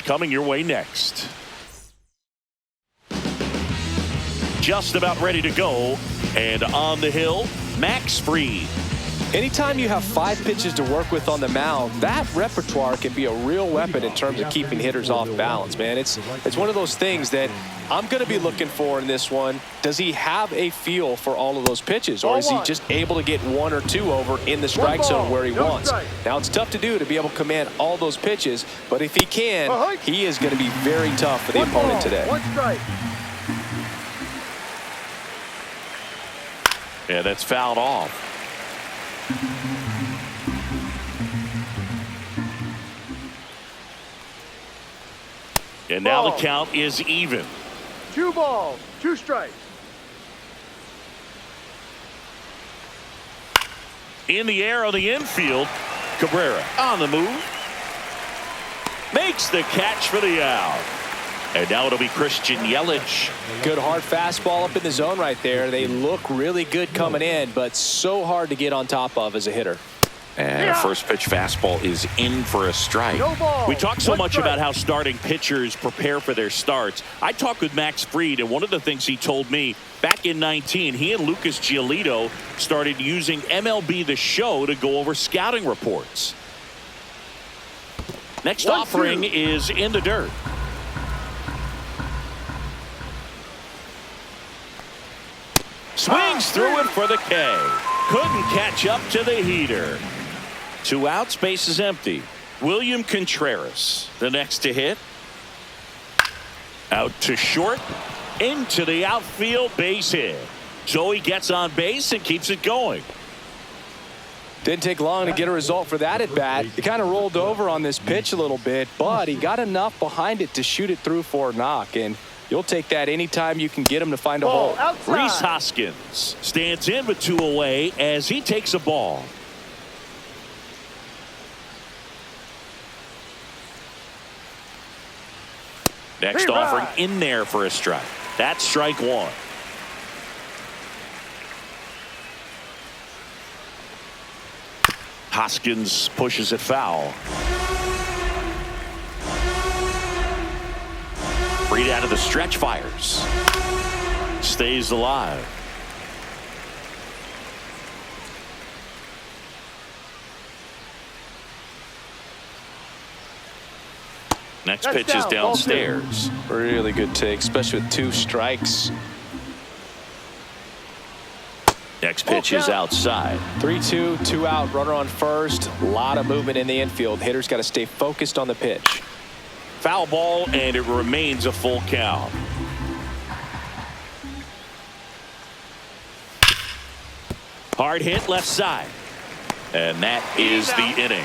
pitch coming your way next. Just about ready to go, and on the hill, Max Fried. Anytime you have 5 pitches to work with on the mound, that repertoire can be a real weapon in terms of keeping hitters off balance, man. It's one of those things that I'm going to be looking for in this one. Does he have a feel for all of those pitches, or is he just able to get 1 or 2 over in the strike zone where he wants? Now, it's tough to do to be able to command all those pitches, but if he can, he is going to be very tough for the opponent today. 1 strike. Yeah, that's fouled off. And now the count is even. 2 balls, 2 strikes. In the air on the infield, Cabrera on the move. Makes the catch for the out. And now it'll be Christian Yelich. Good hard fastball up in the zone right there. They look really good coming in, but so hard to get on top of as a hitter. And a first pitch fastball is in for a strike. We talk so much about how starting pitchers prepare for their starts. I talked with Max Fried, and one of the things he told me back in 19, he and Lucas Giolito started using MLB The Show to go over scouting reports. Next offering is in the dirt. Swings through it for the K. Couldn't catch up to the heater. 2 outs, base is empty. William Contreras, the next to hit. Out to short, into the outfield, base hit. So he gets on base and keeps it going. Didn't take long to get a result for that at bat. He kind of rolled over on this pitch a little bit, but he got enough behind it to shoot it through for a knock. And you'll take that anytime you can get him to find a hole. Rhys Hoskins stands in with 2 away as he takes a ball. Next offering in there for a strike. That's strike 1. Hoskins pushes it foul. Fried out of the stretch, fires. Stays alive. Next pitch is downstairs. Really good take, especially with 2 strikes. Next pitch is outside. 3-2, 2 out, runner on first. A lot of movement in the infield. Hitters got to stay focused on the pitch. Foul ball, and it remains a full count. Hard hit left side. And that is the inning.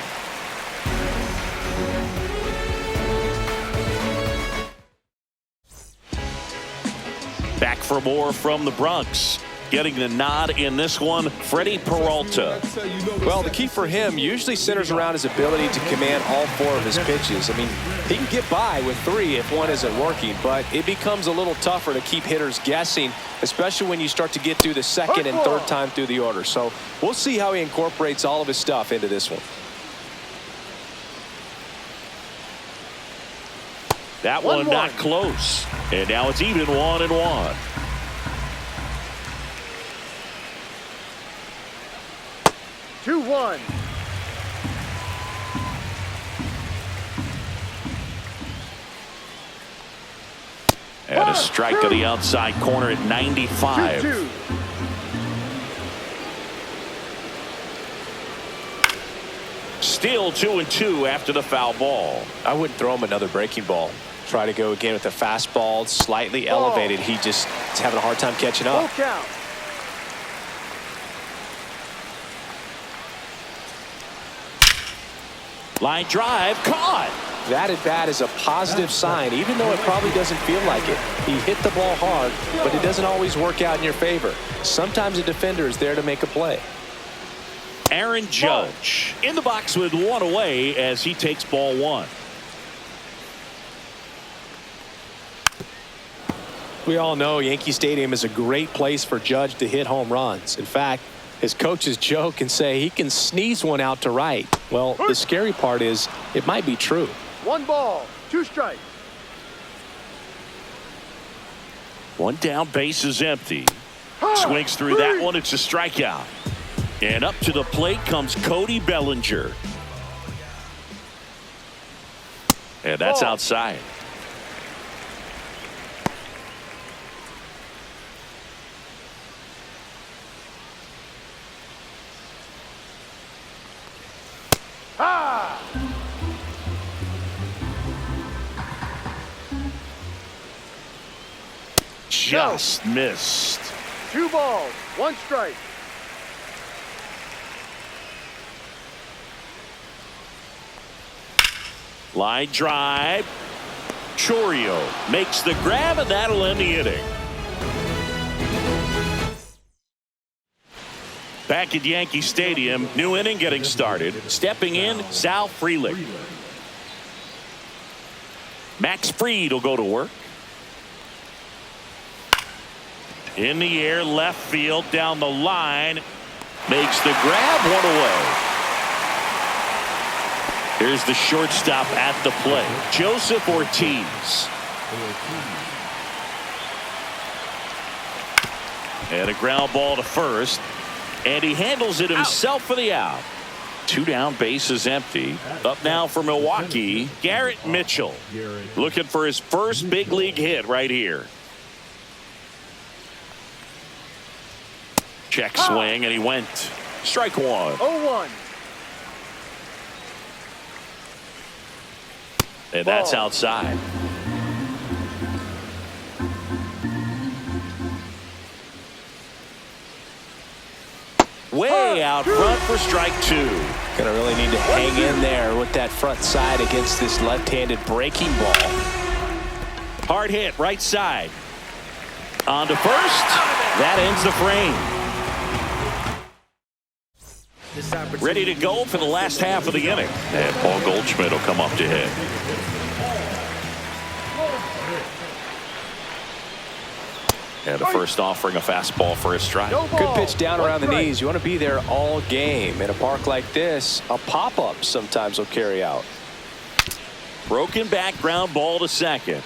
Back for more from the Bronx. Getting the nod in this one, Freddie Peralta. Well, the key for him usually centers around his ability to command all 4 of his pitches. I mean, he can get by with 3 if one isn't working, but it becomes a little tougher to keep hitters guessing, especially when you start to get through the second and third time through the order. So we'll see how he incorporates all of his stuff into this one. That one not close. And now it's even 1-1. Two, 1. And a strike to the outside corner at 95. 2-2. Still 2-2 after the foul ball. I wouldn't throw him another breaking ball. Try to go again with the fastball, slightly elevated. He just is having a hard time catching up. Full count. Line drive, caught. That at bat is a positive sign, even though it probably doesn't feel like it. He hit the ball hard, but it doesn't always work out in your favor. Sometimes a defender is there to make a play. Aaron Judge in the box with 1 away as he takes ball 1. We all know Yankee Stadium is a great place for Judge to hit home runs. In fact, his coaches joke and say he can sneeze one out to right. Well, the scary part is it might be true. 1 ball, 2 strikes. One down, base is empty. Swings through that one. It's a strikeout. And up to the plate comes Cody Bellinger. And that's outside. Just missed. 2 balls, 1 strike. Line drive. Chorio makes the grab, and that'll end the inning. Back at Yankee Stadium, new inning getting started. Stepping in, Sal Frelick. Max Fried will go to work. In the air, left field, down the line. Makes the grab, 1 away. Here's the shortstop at the plate, Joseph Ortiz. And a ground ball to first. And he handles it himself for the out. 2 down, base is empty. Up now for Milwaukee, Garrett Mitchell. Looking for his first big league hit right here. Check swing, and he went. Strike 1. 0-1. And that's outside. Way out front for strike 2. Gonna really need to hang in there with that front side against this left-handed breaking ball. Hard hit, right side. On to first. That ends the frame. Ready to go for the last half of the inning. And Paul Goldschmidt will come up to hit. And the first offering a fastball for a strike. Good pitch down around the knees. You want to be there all game. In a park like this, a pop-up sometimes will carry out. Broken back ground ball to second.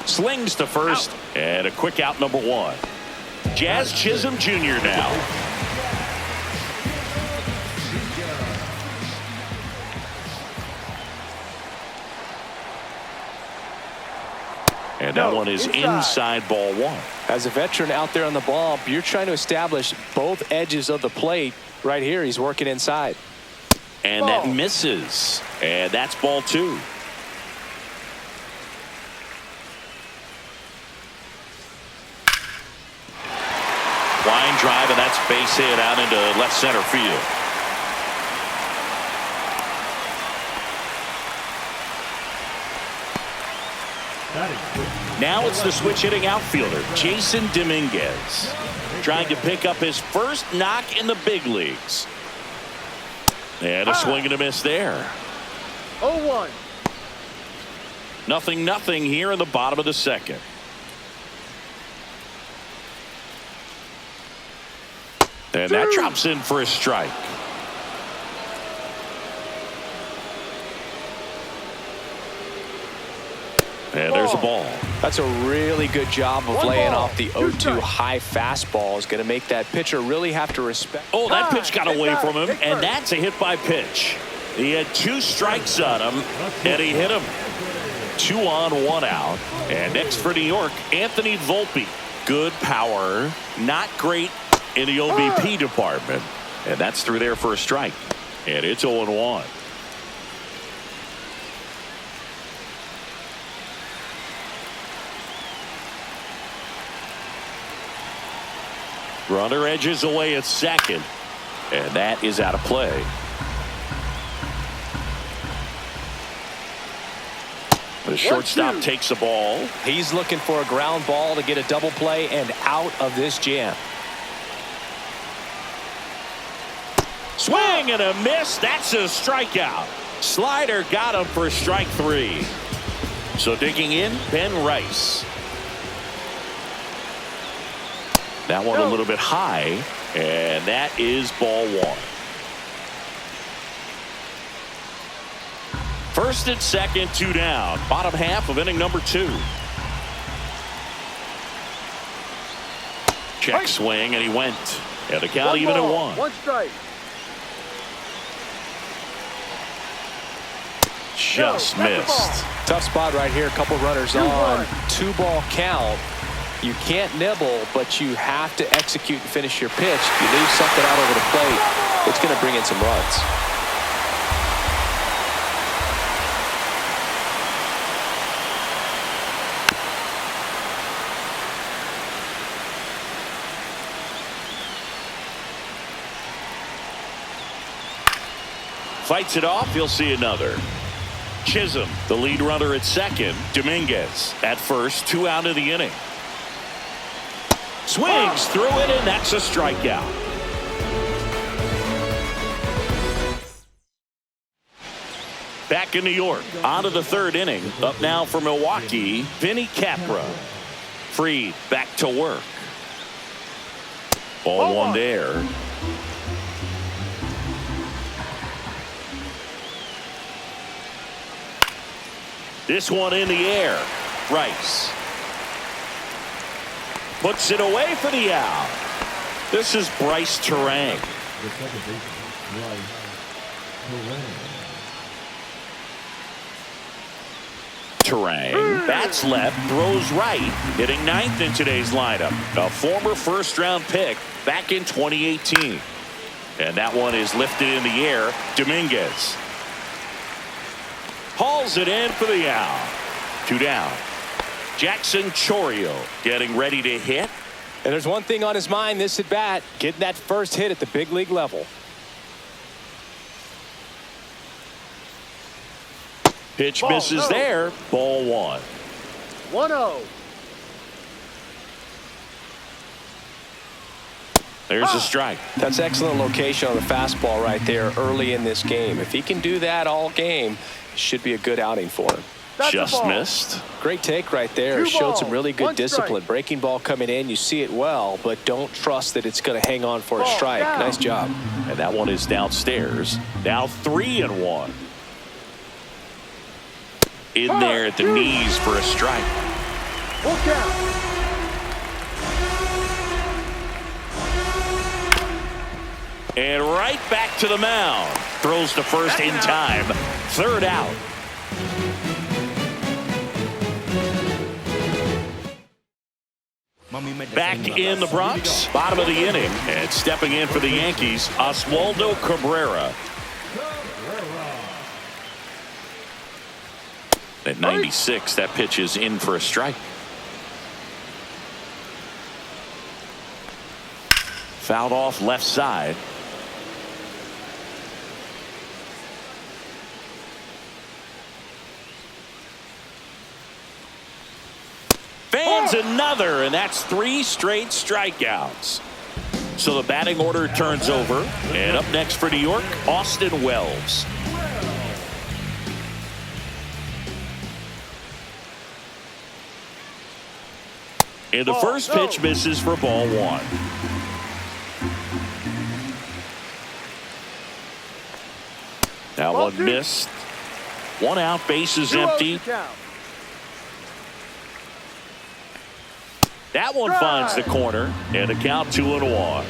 Slings to first. And a quick out, number 1. Jazz Chisholm Jr. now. And that one is inside ball 1. As a veteran out there on the ball, you're trying to establish both edges of the plate. Right here, he's working inside. And that misses. And that's ball 2. Line drive, and that's base hit out into left center field. Now it's the switch hitting outfielder, Jason Dominguez, trying to pick up his first knock in the big leagues. And a swing and a miss there. 0-1. 0-0 here in the bottom of the second. And that drops in for a strike. And there's a ball. That's a really good job of laying off the 0-2 high fastball. Is going to make that pitcher really have to respect. Oh, that pitch got away from him, and that's a hit by pitch. He had 2 strikes on him, and he hit him. 2 on, 1 out. And next for New York, Anthony Volpe. Good power, not great in the OBP department. And that's through there for a strike. And it's 0-1. Runner edges away at second. And that is out of play. The shortstop takes the ball. He's looking for a ground ball to get a double play and out of this jam. Swing and a miss. That's a strikeout. Slider got him for strike 3. So digging in, Ben Rice. That one a little bit high, and that is ball 1. First and second, 2 down. Bottom half of inning number 2. Check swing, and he went. And the count even at 1. 1 strike. Just missed. Tough spot right here. A couple runners on. 2-ball count. You can't nibble, but you have to execute and finish your pitch. You leave something out over the plate, it's going to bring in some runs. Fights it off. He'll see another. Chisholm, the lead runner at second. Dominguez at first. 2 out of the inning. Swings through it, and that's a strikeout. Back in New York, on to the 3rd inning. Up now for Milwaukee, Vinny Capra. Fried back to work. Ball 1 there. This one in the air. Rice puts it away for the out. This is Bryce Terang. Terang bats left, throws right, hitting 9th in today's lineup. A former first-round pick back in 2018. And that one is lifted in the air. Dominguez hauls it in for the out. 2 down. Jackson Chourio getting ready to hit. And there's one thing on his mind this at bat, getting that first hit at the big league level. Pitch misses there. Ball 1. 1-0. There's a strike. That's excellent location on the fastball right there early in this game. If he can do that all game, it should be a good outing for him. Just missed. Great take right there. Showed some really good discipline. Breaking ball coming in, you see it well, but don't trust that it's going to hang on for a strike. Nice job. And that one is downstairs. Now 3-1. In there at the knees for a strike. Full count. And right back to the mound. Throws to first in time. 3rd out. Back in the Bronx, bottom of the inning, and stepping in for the Yankees, Oswaldo Cabrera. At 96, that pitch is in for a strike. Fouled off left side. Fans another, and that's 3 straight strikeouts. So the batting order turns over, and up next for New York, Austin Wells. And the first pitch misses for ball 1. That one missed. 1 out, bases empty. That one finds the corner, and the count 2-1.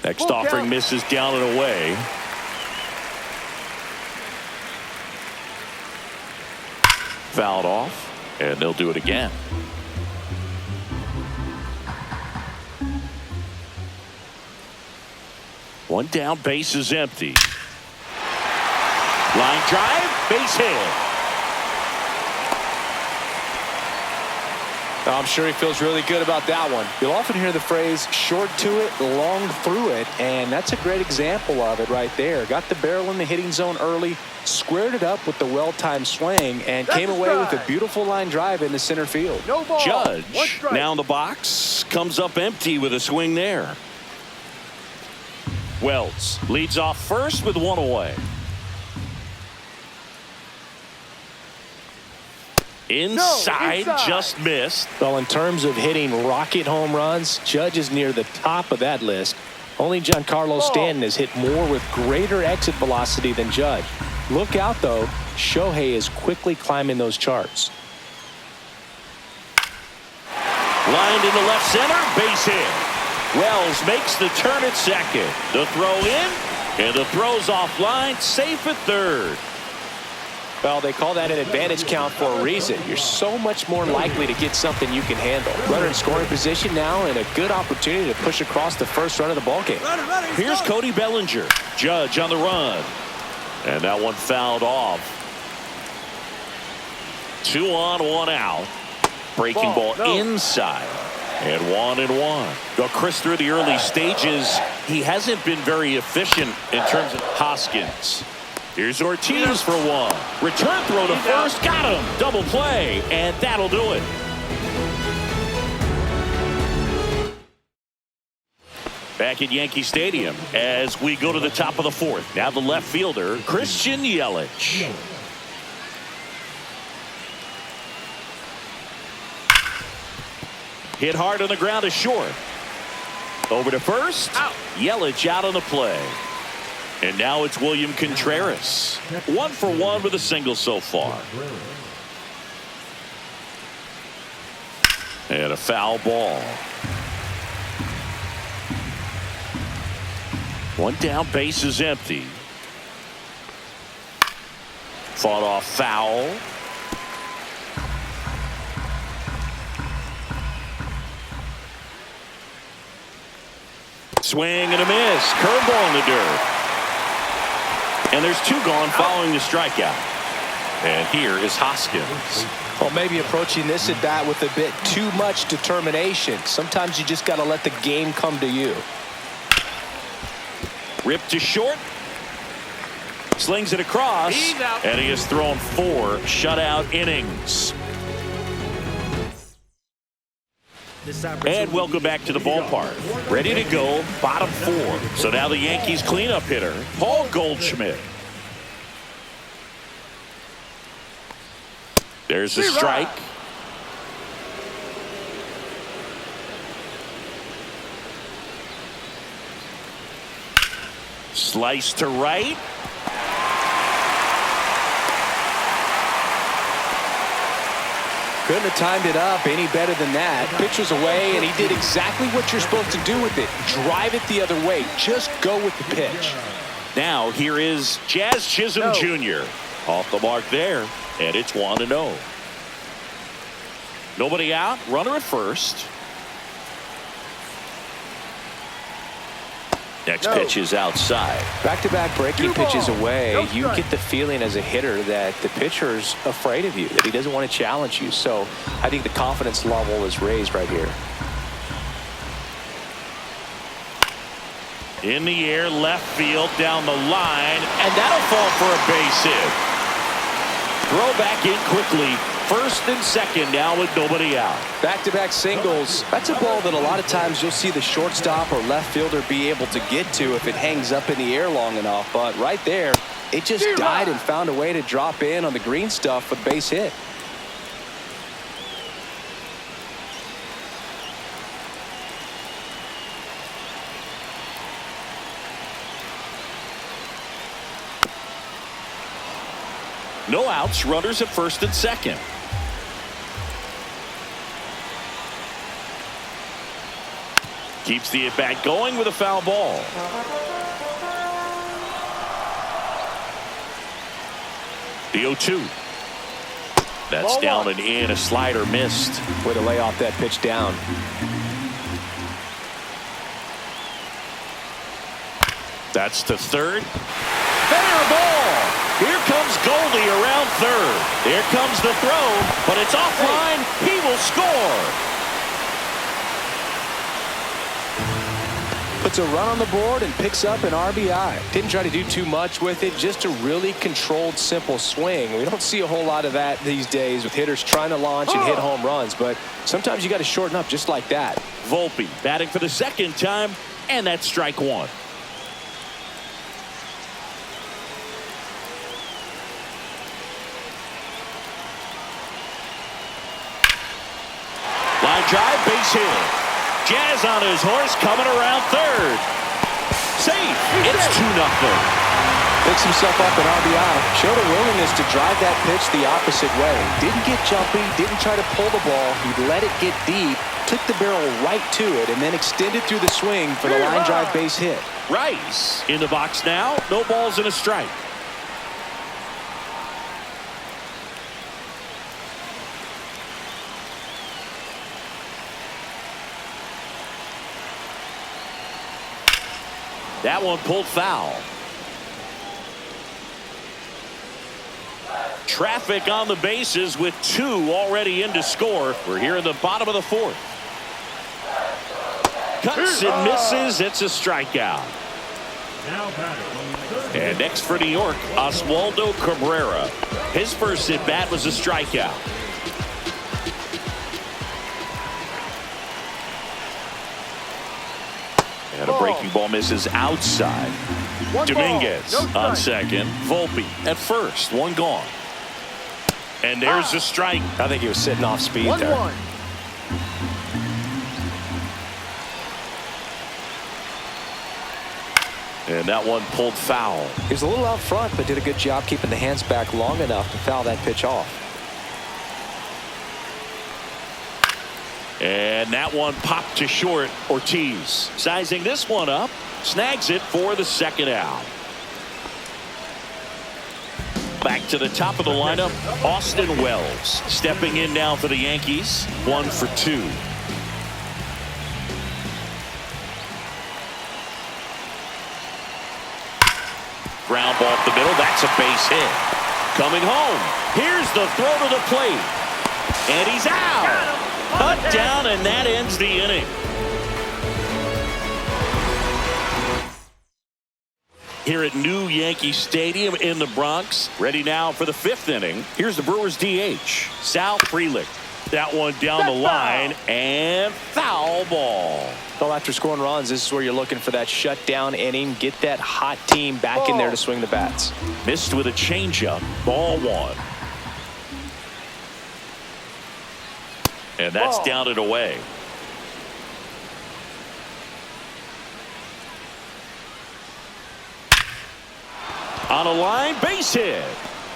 Next offering misses down and away. Fouled off, and they'll do it again. One down, base is empty. Line drive, base hit. I'm sure he feels really good about that one. You'll often hear the phrase short to it, long through it, and that's a great example of it right there. Got the barrel in the hitting zone early, squared it up with the well-timed swing, and came away with a beautiful line drive into center field. No ball. Judge now in the box, comes up empty with a swing there. Wells leads off first with 1 away. Inside, just missed. Well, in terms of hitting rocket home runs, Judge is near the top of that list. Only Giancarlo Stanton has hit more with greater exit velocity than Judge. Look out, though. Shohei is quickly climbing those charts. Lined into left center, base hit. Wells makes the turn at second. The throw in, and the throw's offline, safe at third. Well, they call that an advantage count for a reason. You're so much more likely to get something you can handle. Runner in scoring position now, and a good opportunity to push across the first run of the ballgame. Here's Cody Bellinger. Judge on the run. And that one fouled off. 2 on, 1 out. Breaking ball inside. And 1-1. Well, Chris, through the early stages, he hasn't been very efficient in terms of Hoskins. Here's Ortiz for 1. Return throw to first. Got him. Double play. And that'll do it. Back at Yankee Stadium as we go to the top of the 4th. Now the left fielder, Christian Yelich. Hit hard on the ground to short. Over to first. Out. Yelich out on the play. And now it's William Contreras. 1 for 1 with a single so far. And a foul ball. 1 down, base is empty. Fought off foul. Swing and a miss. Curveball in the dirt. And there's 2 gone following the strikeout. And here is Hoskins. Well, maybe approaching this at bat with a bit too much determination. Sometimes you just got to let the game come to you. Ripped to short. Slings it across. And he has thrown 4 shutout innings. And welcome back to the ballpark. Ready to go, bottom 4. So now the Yankees cleanup hitter, Paul Goldschmidt. There's a strike. Slice to right. Couldn't have timed it up any better than that. Pitcher's away, and he did exactly what you're supposed to do with it. Drive it the other way. Just go with the pitch. Now here is Jazz Chisholm Jr. Off the mark there, and it's 1-0. Nobody out. Runner at first. Next pitch is outside. Back-to-back breaking pitches away. You get the feeling as a hitter that the pitcher's afraid of you, that he doesn't want to challenge you. So I think the confidence level is raised right here. In the air, left field, down the line, and that'll fall for a base hit. Throw back in quickly. First and second now with nobody out. Back-to-back singles. That's a ball that a lot of times you'll see the shortstop or left fielder be able to get to if it hangs up in the air long enough. But right there, it just died and found a way to drop in on the green stuff with base hit. No outs, runners at first and second. Keeps the at-bat going with a foul ball. The 0-2. That's down and in. A slider missed. Way to lay off that pitch down. That's to third. Fair ball. Here comes Goldie around third. Here comes the throw, but it's offline. He will score. Puts a run on the board and picks up an RBI. Didn't try to do too much with it, just a really controlled, simple swing. We don't see a whole lot of that these days with hitters trying to launch and hit home runs, but sometimes you got to shorten up just like that. Volpe batting for the second time, and that's strike 1. drive, base hit. Jazz on his horse, coming around third. Safe. It's 2-0. Picks himself up an RBI. Showed a willingness to drive that pitch the opposite way. Didn't get jumpy, didn't try to pull the ball. He let it get deep, took the barrel right to it, and then extended through the swing for the line drive base hit. Rice in the box now. No balls and a strike. That one pulled foul. Traffic on the bases with 2 already in to score. We're here in the bottom of the 4th. Cuts and misses. It's a strikeout. And next for New York, Oswaldo Cabrera. His first at bat was a strikeout. And a breaking ball misses outside. Dominguez on second. Volpe at first. One gone. And there's a strike. I think he was sitting off speed there. 1-1. And that one pulled foul. He was a little out front, but did a good job keeping the hands back long enough to foul that pitch off. And that one popped to short. Ortiz sizing this one up. Snags it for the second out. Back to the top of the lineup, Austin Wells stepping in now for the Yankees. 1 for 2. Ground ball up the middle. That's a base hit. Coming home. Here's the throw to the plate. And he's out. Cut down, and that ends the inning. Here at New Yankee Stadium in the Bronx. Ready now for the 5th inning. Here's the Brewers DH, Sal Frelick. That one down the line, and foul ball. Well, after scoring runs, this is where you're looking for that shutdown inning. Get that hot team back in there to swing the bats. Missed with a changeup. Ball 1. And that's down and away. On a line, base hit.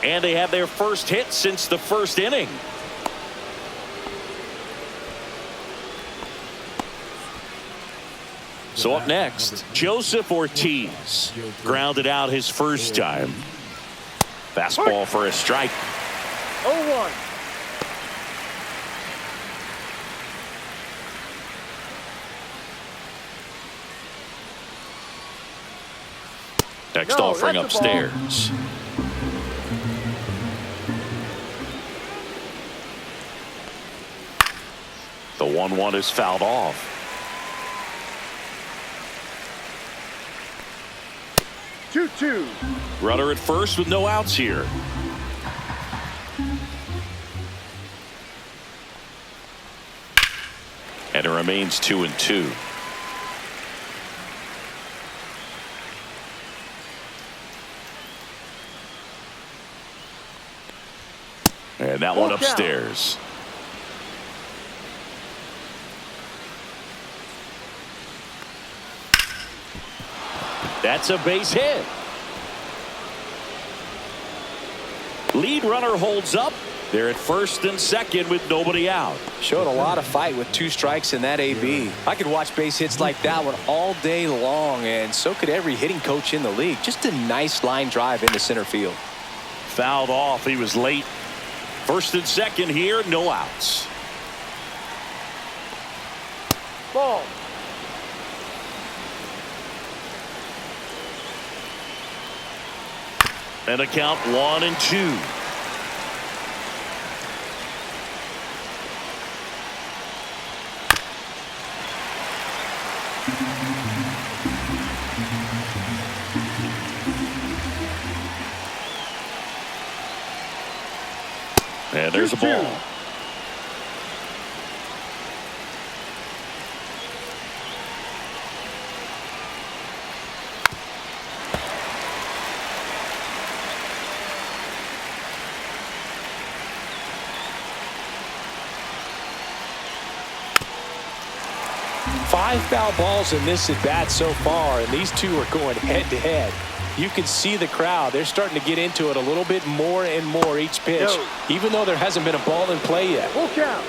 And they have their first hit since the 1st inning. So up next, Joseph Ortiz. Grounded out his first time. Fastball for a strike. 0-1. Next offering upstairs. The 1-1 is fouled off. Two. Runner at first with no outs here. And it remains 2-2. And that one upstairs. That's a base hit. Lead runner holds up. They're at first and second with nobody out. Showed a lot of fight with 2 strikes in that AB. I could watch base hits like that one all day long, and so could every hitting coach in the league. Just a nice line drive into center field. Fouled off. He was late. First and second here, no outs. Ball. And a count 1-2. And there's a ball. 5 foul balls in this at bat so far, and these two are going head to head. You can see the crowd. They're starting to get into it a little bit more and more each pitch, even though there hasn't been a ball in play yet. Full count.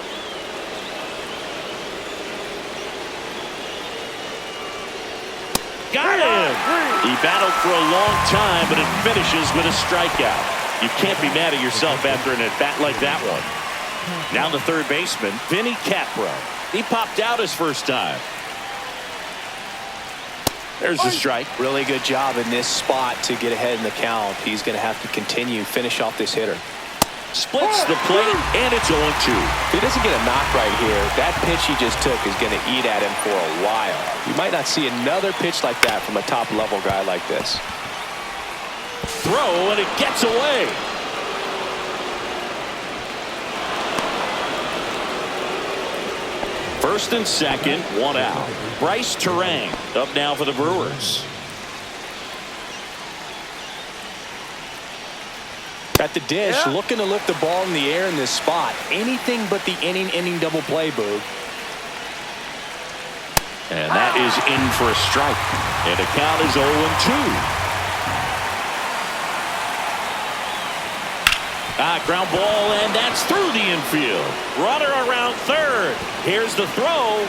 Got him! He battled for a long time, but it finishes with a strikeout. You can't be mad at yourself after an at-bat like that one. Now the third baseman, Vinny Capra. He popped out his first time. There's the strike. Really good job in this spot to get ahead in the count. He's going to have to continue, finish off this hitter. Splits the plate, and it's 0-2. If he doesn't get a knock right here, that pitch he just took is going to eat at him for a while. You might not see another pitch like that from a top-level guy like this. Throw, and it gets away. First and second, 1 out. Bryce Terang up now for the Brewers. At the dish, looking to lift the ball in the air in this spot. Anything but the inning double play, Boog. And that is in for a strike. And the count is 0-2. Ground ball, and that's through the infield. Runner around third. Here's the throw.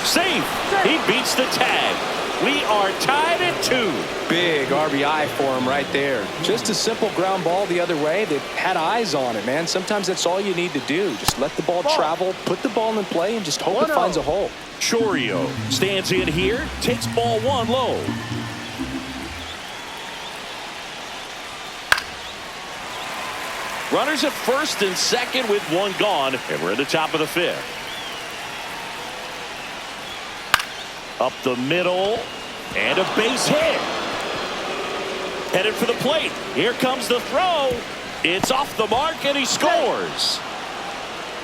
Safe. He beats the tag. We are tied at 2. Big RBI for him right there. Just a simple ground ball the other way that had eyes on it, man. Sometimes that's all you need to do. Just let the ball travel, put the ball in play, and just hope it finds a hole. Chorio stands in here, takes ball 1 low. Runners at first and second with 1 gone, and we're at the top of the 5th. Up the middle, and a base hit. Headed for the plate. Here comes the throw. It's off the mark, and he scores.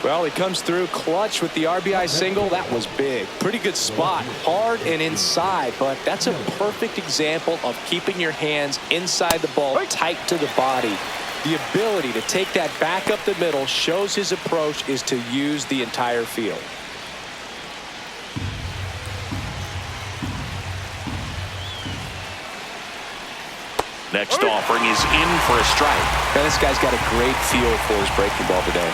Well, he comes through clutch with the RBI single. That was big. Pretty good spot. Hard and inside, but that's a perfect example of keeping your hands inside the ball, tight to the body. The ability to take that back up the middle shows his approach is to use the entire field. Next offering is in for a strike. Now, this guy's got a great feel for his breaking ball today.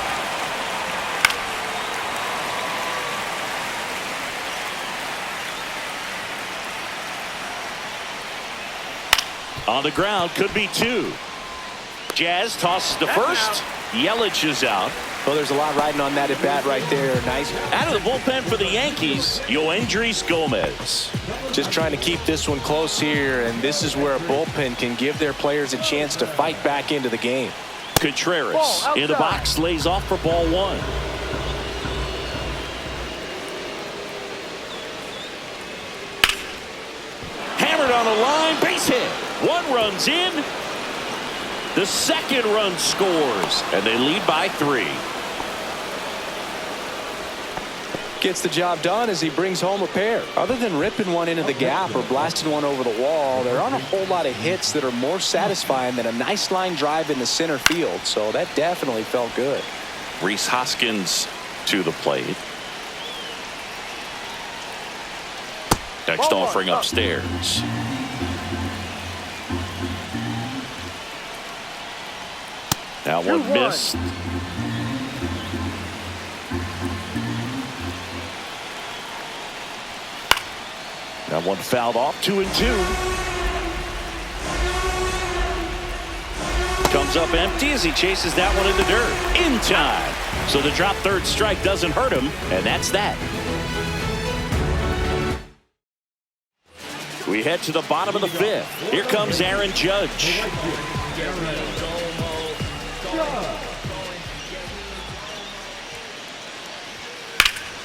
On the ground, could be 2. Jazz tosses to first. Yelich is out. Well, there's a lot riding on that at bat right there. Nice. Out of the bullpen for the Yankees, Yoendrys Gomez. Just trying to keep this one close here, and this is where a bullpen can give their players a chance to fight back into the game. Contreras in the box, lays off for ball 1. Hammered on a line, base hit. 1 run's in. The second run scores, and they lead by 3. Gets the job done as he brings home a pair. Other than ripping one into the gap or blasting one over the wall, there aren't a whole lot of hits that are more satisfying than a nice line drive in the center field, so that definitely felt good. Rhys Hoskins to the plate. Next offering upstairs. Now one missed. That one fouled off. 2-2. Comes up empty as he chases that one in the dirt. In time. So the drop third strike doesn't hurt him, and that's that. We head to the bottom of the 5th. Here comes Aaron Judge.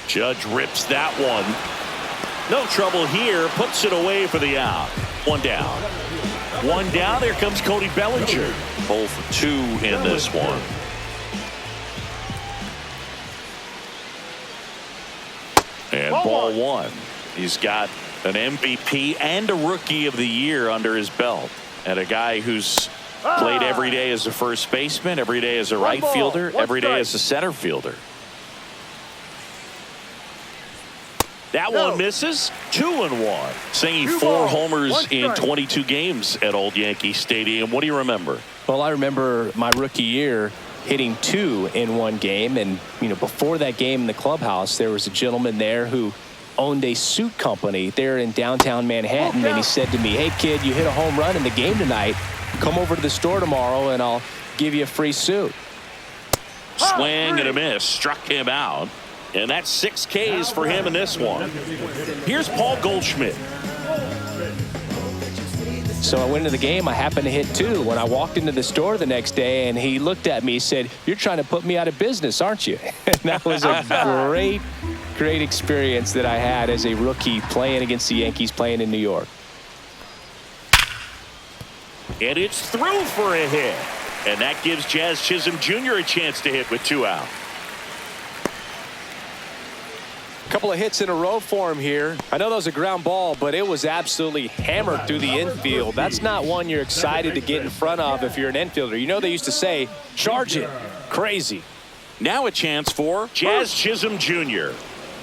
Judge rips that one. No trouble here. Puts it away for the out. 1 down. 1 down. Here comes Cody Bellinger. 0 for 2 in this one. And ball 1. He's got an MVP and a Rookie of the Year under his belt. And a guy who's played every day as a first baseman, every day as a right fielder, every day as a center fielder. That one misses. 2-1. Singing Two 4 balls, homers one in strike. 22 games at Old Yankee Stadium. What do you remember? Well, I remember my rookie year hitting 2 in one game. And, before that game in the clubhouse, there was a gentleman there who owned a suit company there in downtown Manhattan. And he said to me, "Hey, kid, you hit a home run in the game tonight. Come over to the store tomorrow and I'll give you a free suit." Swing and a miss. Struck him out. And that's 6 Ks for him in this one. Here's Paul Goldschmidt. So I went into the game. I happened to hit 2. When I walked into the store the next day, and he looked at me, said, "You're trying to put me out of business, aren't you?" And that was a great experience that I had as a rookie playing against the Yankees, playing in New York. And it's through for a hit. And that gives Jazz Chisholm Jr. a chance to hit with 2 out. Couple of hits in a row for him here. I know that was a ground ball, but it was absolutely hammered through the infield. That's not one you're excited to get in front of if you're an infielder. They used to say, "Charge it." Crazy. Now a chance for Jazz Chisholm Jr.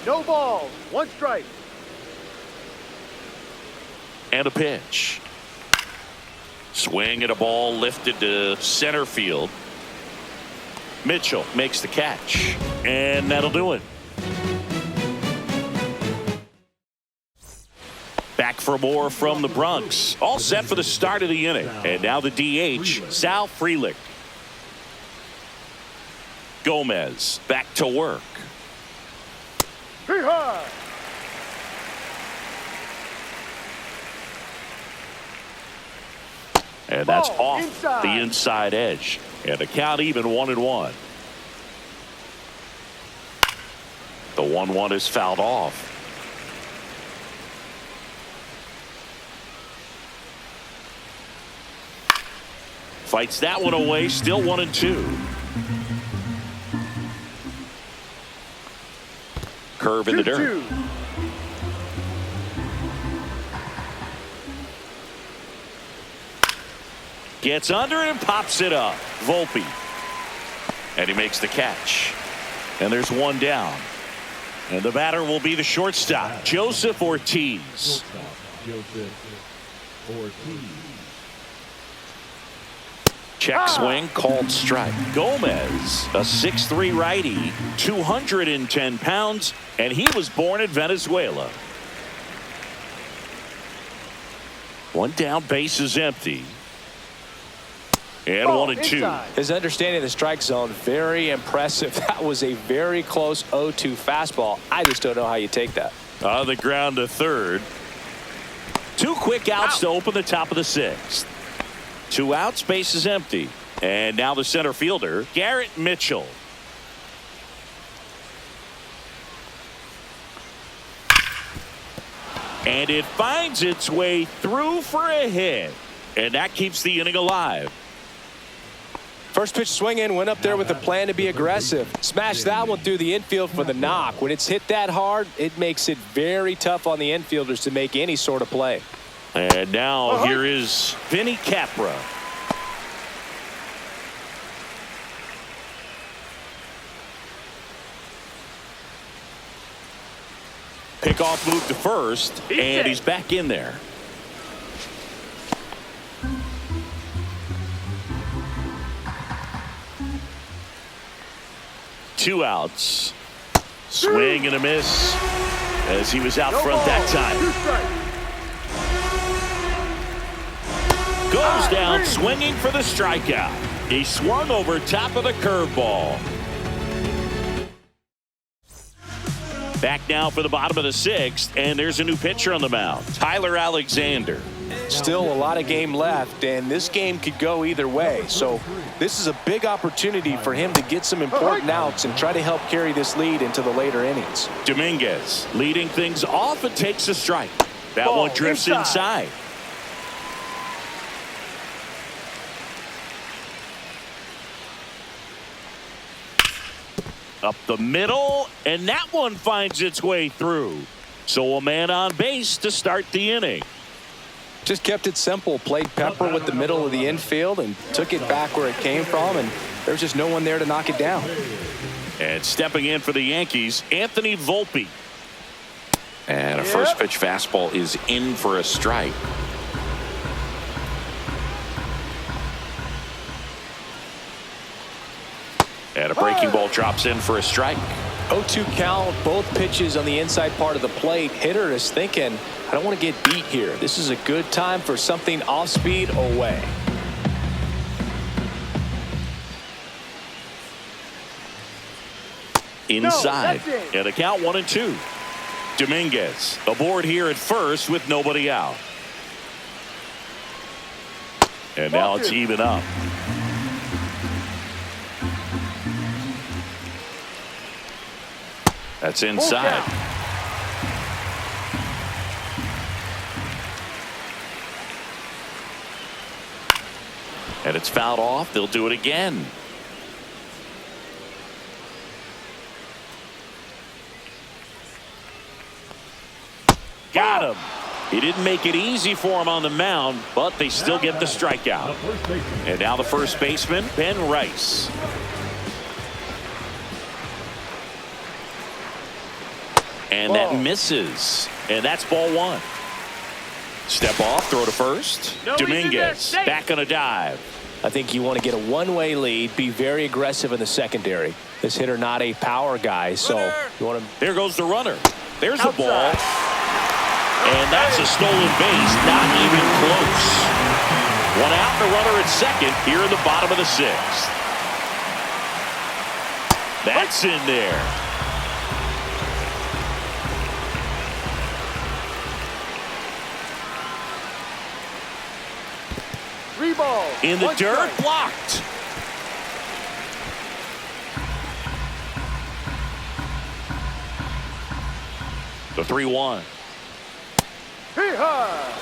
No balls, 1 strike. And a pitch. Swing at a ball lifted to center field. Mitchell makes the catch. And that'll do it. Back for more from the Bronx. All set for the start of the inning. And now the DH, Sal Frelick. Gomez back to work. Hee-haw! And that's Ball off inside. the inside edge. And the count even 1-1. The 1-1 is fouled off. Fights that one away. Still 1-2. Curve in the dirt. 2-2. Gets under it and pops it up. Volpe. And he makes the catch. And there's 1 down. And the batter will be the shortstop, Joseph Ortiz. Check swing, called strike. Gomez, a 6'3" righty, 210 pounds, and he was born in Venezuela. 1 down, base is empty. And 1-2. His understanding of the strike zone, very impressive. That was a very close 0-2 fastball. I just don't know how you take that. On the ground to third. 2 quick outs to open the top of the 6th. 2 outs, base is empty. And now the center fielder, Garrett Mitchell. And it finds its way through for a hit. And that keeps the inning alive. First pitch swinging, went up there with a plan to be aggressive. Smashed that one through the infield for the knock. When it's hit that hard, it makes it very tough on the infielders to make any sort of play. And now here is Vinny Capra. Pickoff move to first, and he's back in there. Two outs. Swing and a miss as he was out front that time. Goes down swinging for the strikeout. He swung over top of the curveball. Back now for the bottom of the 6th, and there's a new pitcher on the mound, Tyler Alexander. Still a lot of game left, and this game could go either way. So this is a big opportunity for him to get some important outs and try to help carry this lead into the later innings. Dominguez leading things off and takes a strike. That one drifts inside. Up the middle, and that one finds its way through. So a man on base to start the inning. Just kept it simple, played pepper with the middle of the infield and took it back where it came from, and there's just no one there to knock it down. And stepping in for the Yankees, Anthony Volpe. And a first pitch fastball is in for a strike. And a breaking ball drops in for a strike. 0-2 count, both pitches on the inside part of the plate. Hitter is thinking, I don't want to get beat here. This is a good time for something off speed away. Inside. And a count 1-2. Dominguez aboard here at first with nobody out. And now it's even up. That's inside. And it's fouled off. They'll do it again. Got him. He didn't make it easy for him on the mound, but they still get the strikeout. And now the first baseman, Ben Rice. And that misses. And that's ball one. Step off, throw to first. Dominguez back on a dive. I think you want to get a one-way lead, be very aggressive in the secondary. This hitter not a power guy, so you want to. There goes the runner. There's the ball. And that's a stolen base, not even close. One out, the runner at second here in the bottom of the sixth. That's in there. In the dirt, blocked. The 3-1.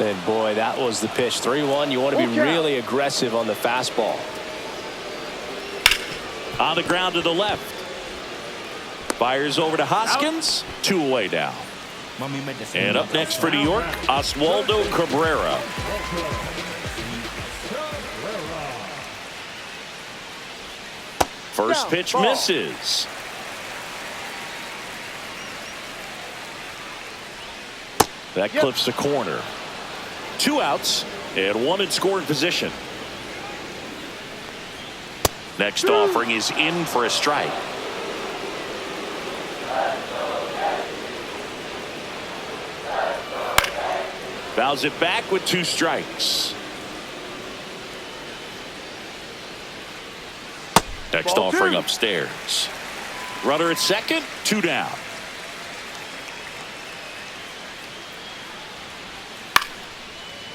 And boy, that was the pitch. 3-1. You want to be really aggressive on the fastball. On the ground to the left. Fires over to Hoskins. 2 away now. And up next for New York, Oswaldo Cabrera. First pitch misses. That clips the corner. 2 outs and 1 in scoring position. Next offering is in for a strike. Fouls it back with 2 strikes. Next offering upstairs. Runner at second, 2 down.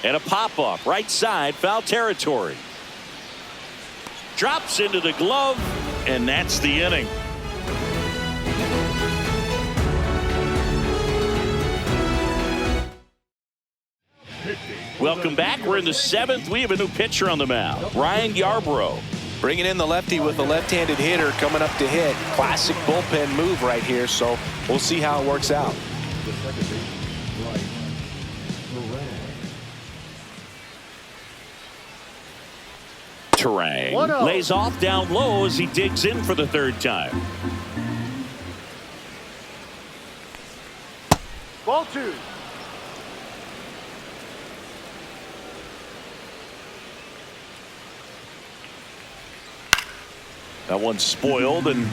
And a pop-up, right side, foul territory. Drops into the glove, and that's the inning. Welcome back. We're in the 7th. We have a new pitcher on the mound, Ryan Yarbrough. Bringing in the lefty with a left-handed hitter coming up to hit. Classic bullpen move right here, so we'll see how it works out. Terang lays off down low as he digs in for the 3rd time. Ball 2. That one's spoiled, and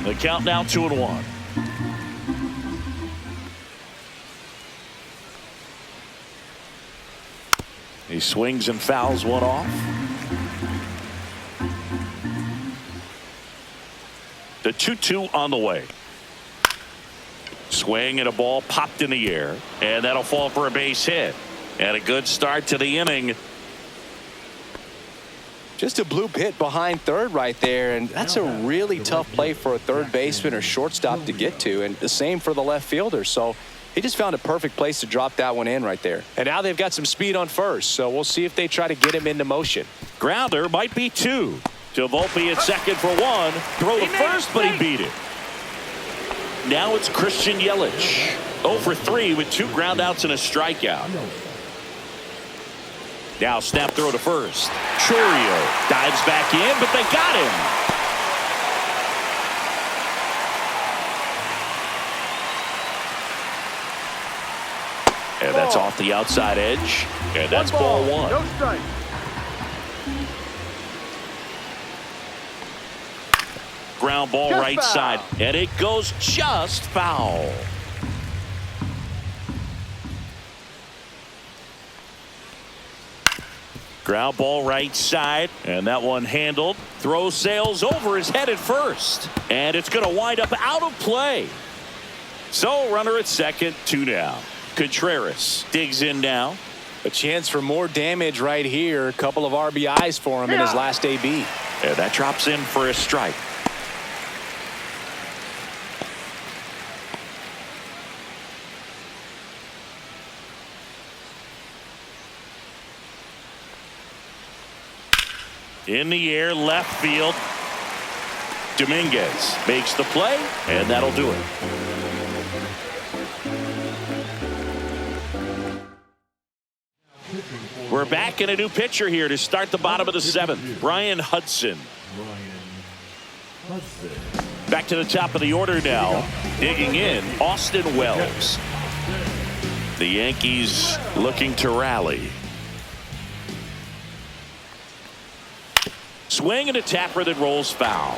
the count now 2-1. He swings and fouls one off. The 2-2 on the way. Swing and a ball popped in the air, and that'll fall for a base hit. And a good start to the inning. Just a bloop hit behind third right there, and that's a really tough play for a third baseman or shortstop to get to, and the same for the left fielder. So he just found a perfect place to drop that one in right there. And now they've got some speed on first, so we'll see if they try to get him into motion. Grounder might be 2. To Volpe at second for 1. Throw to first, but he beat it. Now it's Christian Yelich. 0 for 3 with 2 groundouts and a strikeout. Now snap throw to first. Churio dives back in, but they got him. And that's off the outside edge. And that's ball one. No strike. Ground ball Just right foul. side. And it goes just foul. Ground ball right side. And that one handled. Throw sails over his head at first. And it's going to wind up out of play. So runner at second, 2 down. Contreras digs in now. A chance for more damage right here. A couple of RBIs for him in his last AB. And that drops in for a strike. In the air, left field. Dominguez makes the play, and that'll do it. We're back in a new pitcher here to start the bottom of the 7th. Brian Hudson. Back to the top of the order now. Digging in, Austin Wells. The Yankees looking to rally. Swing and a tapper that rolls foul.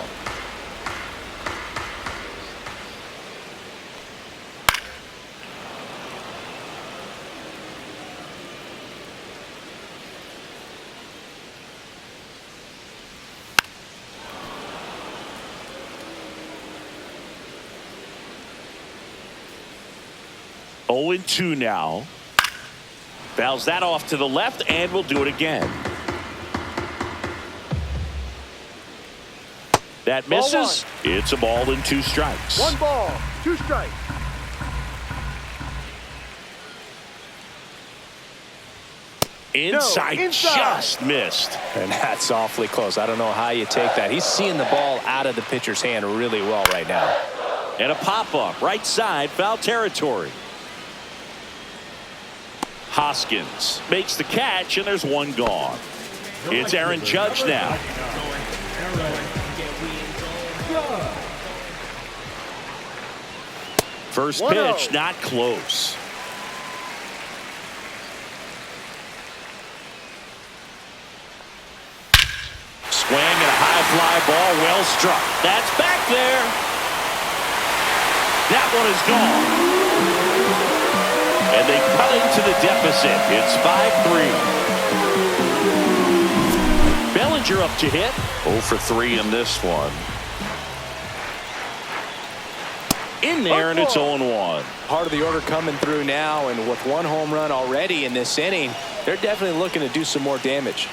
Oh and 2 now. Fouls that off to the left, and we'll do it again. That misses. It's a ball and 2 strikes. 1 ball, 2 strikes. Inside, just missed. And that's awfully close. I don't know how you take that. He's seeing the ball out of the pitcher's hand really well right now. And a pop-up, right side, foul territory. Hoskins makes the catch, and there's 1 gone. It's Aaron Judge now. First pitch, not close. Swing and a high fly ball, well struck. That's back there. That one is gone. And they cut into the deficit. It's 5-3. Bellinger up to hit. 0 for 3 in this one. In there, and it's 0-1. Part of the order coming through now, and with 1 home run already in this inning, they're definitely looking to do some more damage.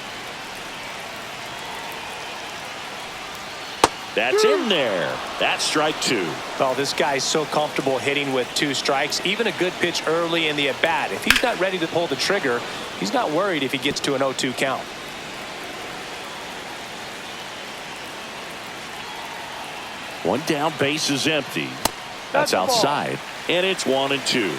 That's in there. That's strike 2. Oh, this guy's so comfortable hitting with 2 strikes. Even a good pitch early in the at-bat. If he's not ready to pull the trigger, he's not worried if he gets to an 0-2 count. One down, base is empty. That's outside, and it's 1 and 2.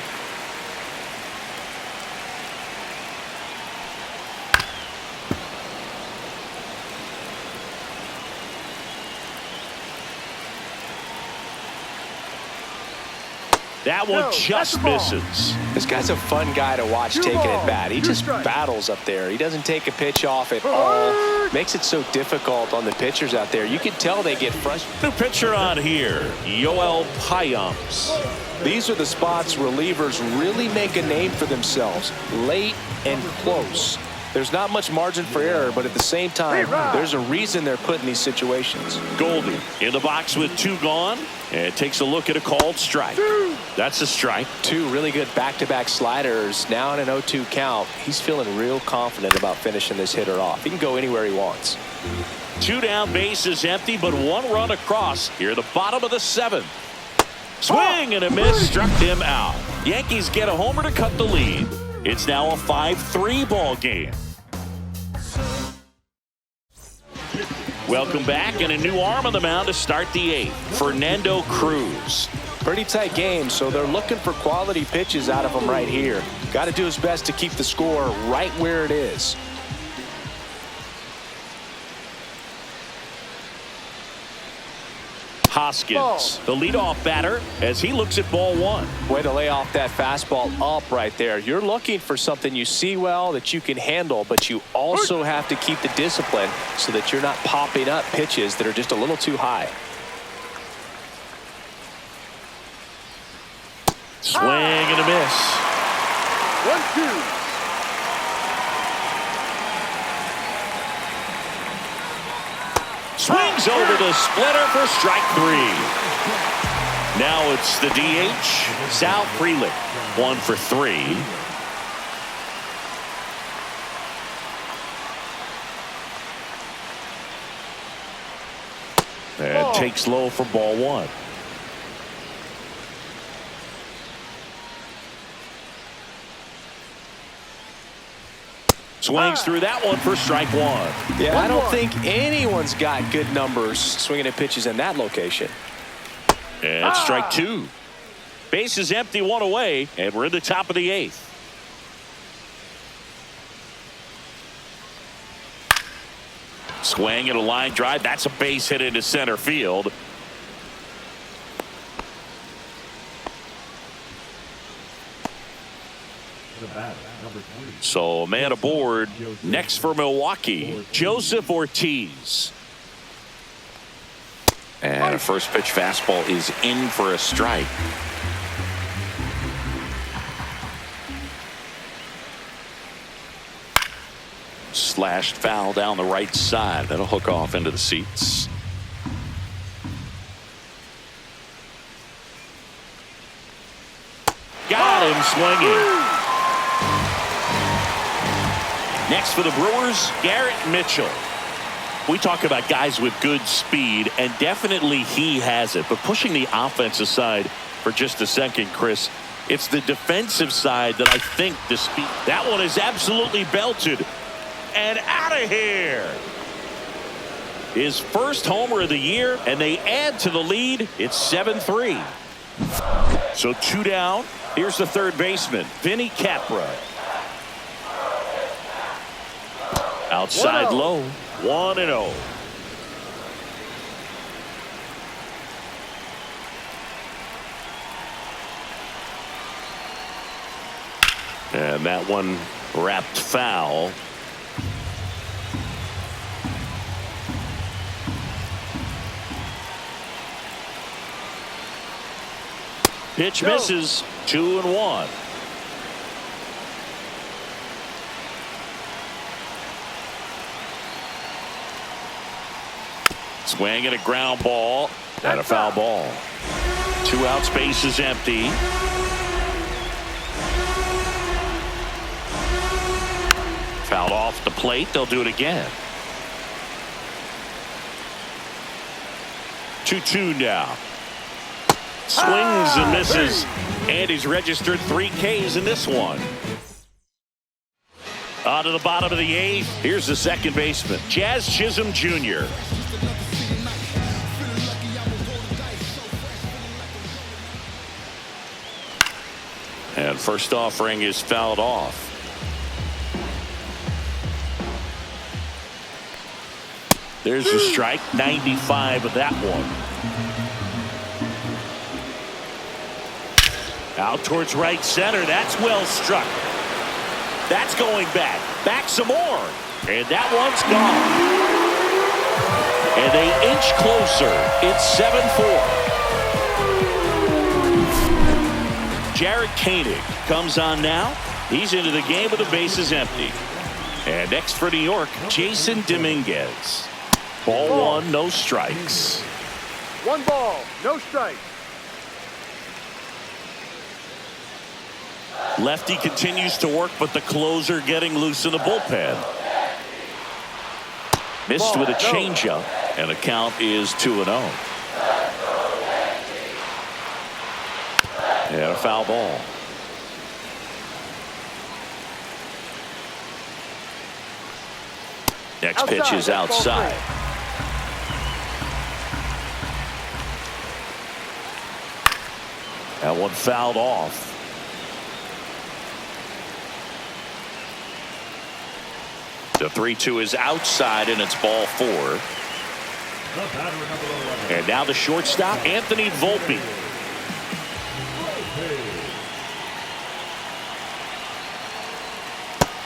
That one just misses. This guy's a fun guy to watch taking at bat. He just battles up there. He doesn't take a pitch off at all. Makes it so difficult on the pitchers out there. You can tell they get frustrated. New pitcher on here, Yoel Payams. These are the spots relievers really make a name for themselves. Late and close. There's not much margin for error, but at the same time, there's a reason they're put in these situations. Goldie in the box with 2 gone, and takes a look at a called strike. That's a strike. 2 really good back-to-back sliders. Now in an 0-2 count, he's feeling real confident about finishing this hitter off. He can go anywhere he wants. 2 down, base is empty, but 1 run across here at the bottom of the 7th. Swing and a miss, struck him out. Yankees get a homer to cut the lead. It's now a 5-3 ball game. Welcome back, and a new arm on the mound to start the 8th. Fernando Cruz. Pretty tight game, so they're looking for quality pitches out of him right here. Got to do his best to keep the score right where it is. Hoskins, the leadoff batter, as he looks at ball one. Way to lay off that fastball up right there. You're looking for something you see well that you can handle, but you also have to keep the discipline so that you're not popping up pitches that are just a little too high. Swing and a miss. 1-2. Swings over the splitter for strike three. Now it's the DH, Sal Frelick, 1 for 3. And takes low for ball one. Swings through that one for strike one. Yeah, I don't think anyone's got good numbers swinging at pitches in that location. And it's strike two. Base is empty, one away, and we're in the top of the 8th. Swing and a line drive. That's a base hit into center field. So a man aboard. Next for Milwaukee, Joseph Ortiz. And a first pitch fastball is in for a strike. Slashed foul down the right side. That'll hook off into the seats. Got him swinging. Next for the Brewers, Garrett Mitchell. We talk about guys with good speed, and definitely he has it. But pushing the offense aside for just a second, Chris, it's the defensive side that I think the speed. That one is absolutely belted. And out of here. His first homer of the year, and they add to the lead. It's 7-3. So 2 down. Here's the third baseman, Vinny Capra. Outside low, 1-0. And that one wrapped foul. Pitch misses, 2-1. Swing and a ground ball and a foul ball. 2 outs, base is empty. Fouled off the plate. They'll do it again. 2-2 now. Swings and misses. And he's registered 3 Ks in this one. On to the bottom of the 8th. Here's the second baseman, Jazz Chisholm Jr. And first offering is fouled off. There's a strike, 95 of that one. Out towards right center. That's well struck. That's going back. Back some more. And that one's gone. And they inch closer. It's 7-4. Jared Koenig comes on now. He's into the game with the bases empty. And next for New York, Jason Dominguez. Ball 1, no strikes. 1 ball, no strikes. Lefty continues to work, but the closer getting loose in the bullpen. Missed with a changeup, and the count is 2-0. And a foul ball. Next pitch is outside. That one fouled off. The 3-2 is outside, and it's ball 4. And now the shortstop, Anthony Volpe.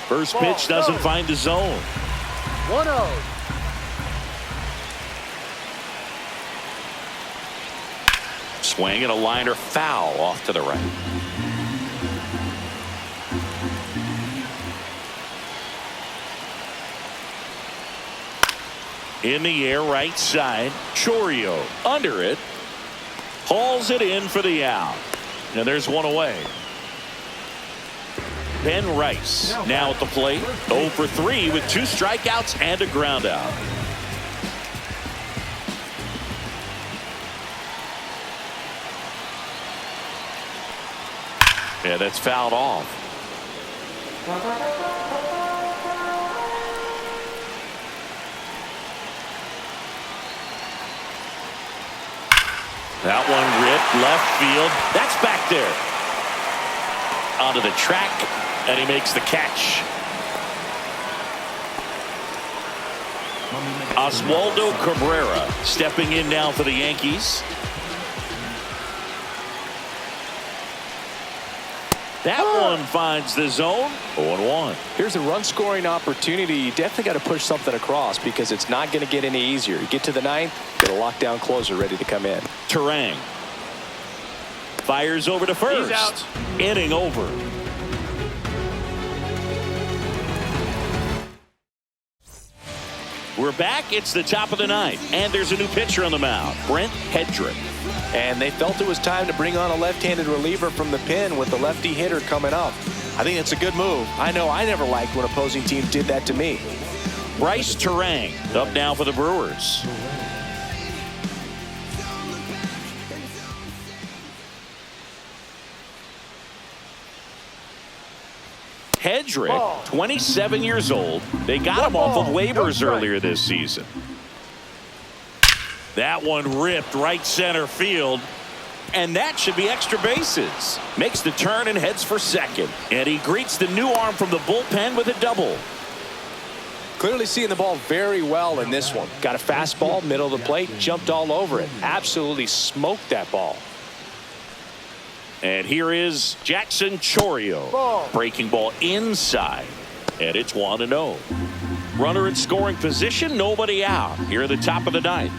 First pitch doesn't find the zone. 1-0. Swing and a liner foul off to the right. In the air, right side. Chourio under it. Hauls it in for the out. And there's one away. Ben Rice now at the plate. 0 for 3 with 2 strikeouts and a ground out. Yeah, that's fouled off. That one ripped left field. That's back there. Onto the track, and he makes the catch. Oswaldo Cabrera stepping in now for the Yankees. That one finds the zone. 0-1. Here's a run-scoring opportunity. You definitely got to push something across because it's not going to get any easier. You get to the ninth, get a lockdown closer ready to come in. Terang fires over to first. He's out. Inning over. We're back. It's the top of the ninth, and there's a new pitcher on the mound, Brent Hedrick. And they felt it was time to bring on a left-handed reliever from the pen with the lefty hitter coming up. I think it's a good move. I know I never liked when opposing teams did that to me. Bryce Terang up now for the Brewers. Hedrick, 27 years old. They got him off of waivers earlier this season. That one ripped right center field. And that should be extra bases. Makes the turn and heads for second. And he greets the new arm from the bullpen with a double. Clearly seeing the ball very well in this one. Got a fastball, middle of the plate, jumped all over it. Absolutely smoked that ball. And here is Jackson Chourio. Breaking ball inside. And it's 1-0. Runner in scoring position, nobody out. Here at the top of the ninth.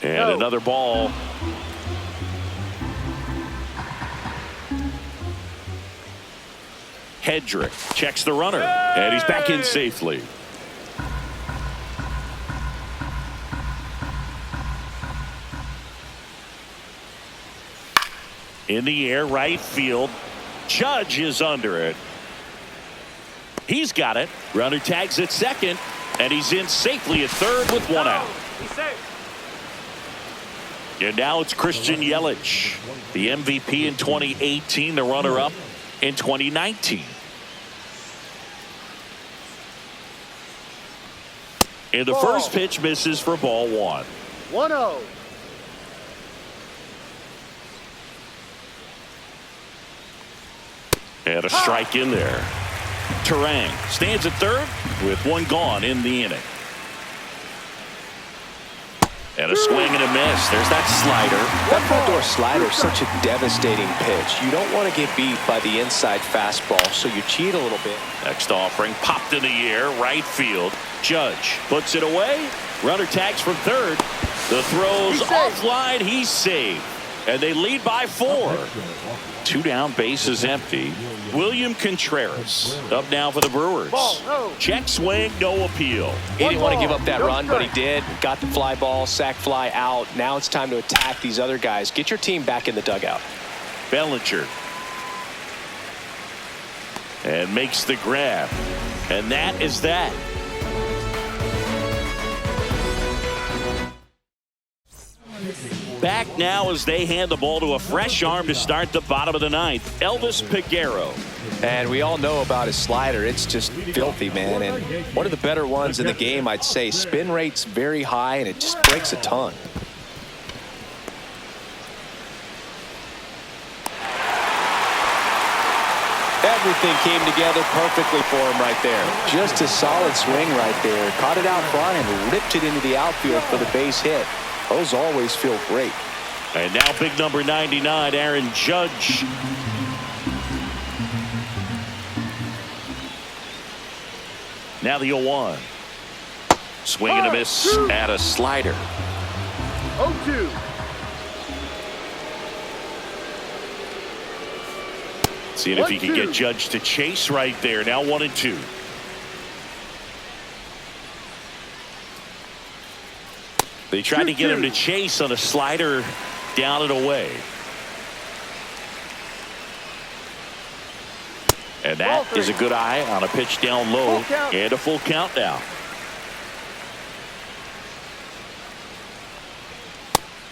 And another ball. Hedrick checks the runner, and he's back in safely. In the air, right field. Judge is under it. He's got it. Runner tags at second, and he's in safely at third with one out. He's safe. And now it's Christian Yelich, the MVP in 2018, the runner-up in 2019. And the first pitch misses for ball 1. 1-0. And a strike in there. Terang stands at third with one gone in the inning. And a swing and a miss. There's that slider. That front door slider is such a devastating pitch. You don't want to get beat by the inside fastball, so you cheat a little bit. Next offering popped in the air, right field. Judge puts it away. Runner tags from third. The throw's offline. He's saved. And they lead by 4. 2 down, bases empty. William Contreras up now for the Brewers. Check swing, no appeal. He didn't want to give up that run, but he did. Got the fly ball, sac fly out. Now it's time to attack these other guys. Get your team back in the dugout. Bellinger. And makes the grab. And that is that. Back now as they hand the ball to a fresh arm to start the bottom of the ninth, Elvis Peguero. And we all know about his slider. It's just filthy, man. And one of the better ones in the game, I'd say. Spin rate's very high, and it just breaks a ton. Everything came together perfectly for him right there. Just a solid swing right there. Caught it out front and ripped it into the outfield for the base hit. Those always feel great. And now big number 99, Aaron Judge. Now the 0-1. Swing and a miss at a slider. 0-2. Seeing if he can get Judge to chase right there. Now 1-2. They tried to get him to chase on a slider down and away. And that is a good eye on a pitch down low and a full count now.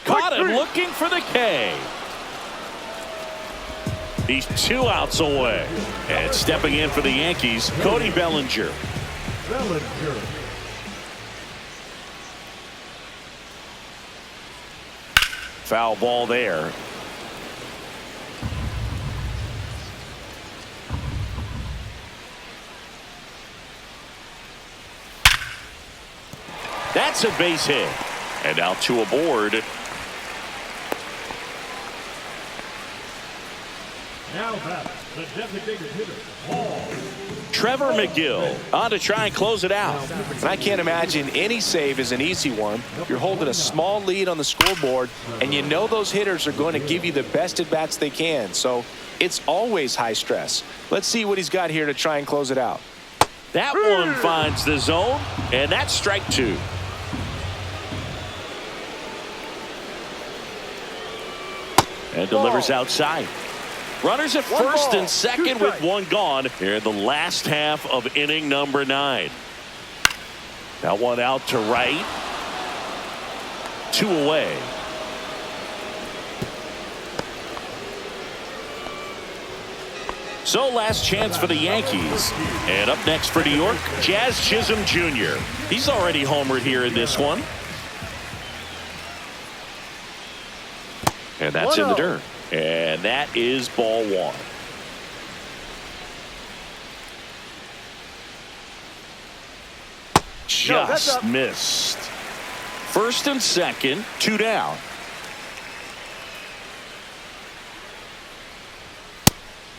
Caught him looking for the K. He's 2 outs away. And stepping in for the Yankees, Cody Bellinger. Foul ball there. That's a base hit. And now 2 aboard. Now back, the designated hitter, Paul. Trevor McGill on to try and close it out. And I can't imagine any save is an easy one. You're holding a small lead on the scoreboard, and you know those hitters are going to give you the best at-bats they can. So it's always high stress. Let's see what he's got here to try and close it out. That one finds the zone, and that's strike 2. And delivers outside. Runners at first and second with 1 gone here in the last half of inning number 9. That one out to right. 2 away. So last chance for the Yankees. And up next for New York, Jazz Chisholm Jr. He's already homered here in this one. And that's in the dirt. And that is ball 1. Just missed. First and second, 2 down.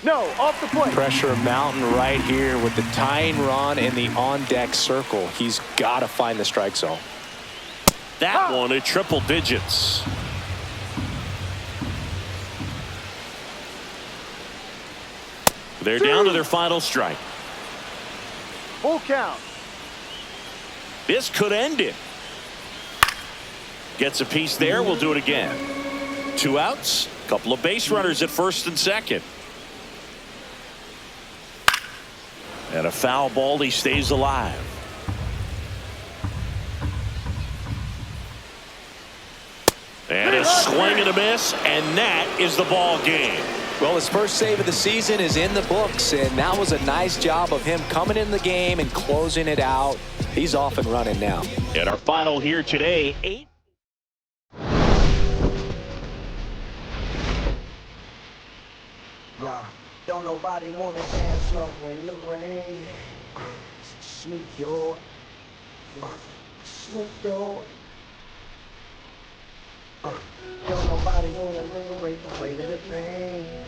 No, off the plate. Pressure mountain right here with the tying run and the on-deck circle. He's got to find the strike zone. That one at triple digits. They're down to their final strike. Full count. This could end it. Gets a piece there. We'll do it again. 2 outs. Couple of base runners at first and second. And a foul ball. He stays alive. And a swing and a miss. And that is the ball game. Well, his first save of the season is in the books, and that was a nice job of him coming in the game and closing it out. He's off and running now. And our final here today, 8. Don't nobody wanna dance slow in the rain. Sneak your don't nobody wanna liberate the weight of the pain.